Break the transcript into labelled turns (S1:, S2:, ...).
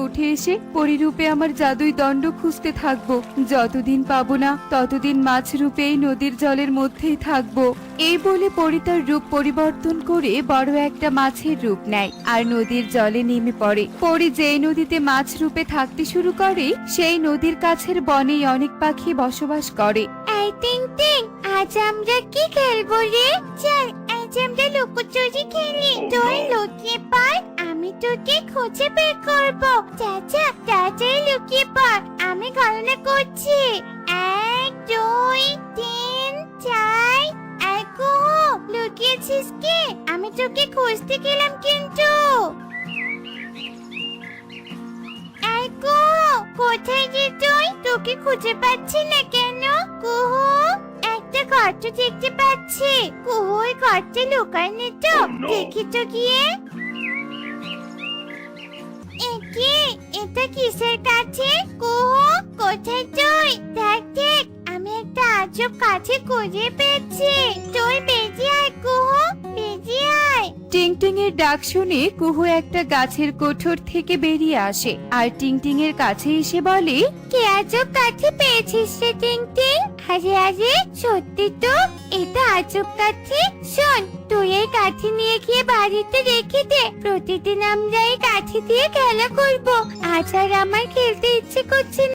S1: উঠে এসে পরিরূপে আমার জাদুই দণ্ড খুঁজতে থাকবো। যতদিন পাবো না ততদিন মাছ রূপে এই নদীর জলের মধ্যেই থাকবো। এই বলে পরি তার রূপ পরিবর্তন করে বড় একটা মাছের রূপ নেয় আর নদীর জলে নেমে পড়ে। পরি যেই নদীতে মাছ রূপে থাকতে শুরু করে সেই নদীর কাছের বনেই অনেক পাখি বসবাস করে।
S2: এই টিং টিং, আজ আমরা কি খেলবো রে? চল আজ আমরা লুকোচুরি খেলি। তুই লুকিয়ে পড়, আমি তোকে খুঁজে বের করবো। চাচা তাড়াতাড়ি লুকিয়ে পড়, আমি গণনা করছি। 1 2 3 4। এই কুহু, লুকিয়েছিস কি? আমি তোকে খুঁজতে গেলাম কিন্তু। এই কুহু, কোথায় যে তুই? তোকে খুঁজে পাচ্ছি না কেন? কুহু, একটা গর্ত দেখতে পাচ্ছি। কুহু, ওই গর্তে লুকায়নি তো? দেখি তো গিয়ে। একি, এটা কিসের কাছে? কুহু, কোথায় তুই? দেখ দেখ, আমি একটা আজব কাছে খুঁজে পেয়েছি। তুই বেরিয়ে আয় কুহু, বেরিয়ে আয়।
S1: টিংটিং এর ডাক শুনে কুহু একটা গাছের কোঠর থেকে বেরিয়ে আসে আর টিংটিং এর কাছে এসে বলে,
S2: কি আজব কাঠি পেয়েছিস রে টিং টিং? আরে আরে, সত্যি তো, এটা আজব কাঠি। শোন, তুই এই কাঠি নিয়ে গিয়ে বাড়িতে রেখে দে। প্রতিদিন আমরা এই কাঠি দিয়ে খেলা করবো। আজ আর আমার খেলতে ইচ্ছে করছে না।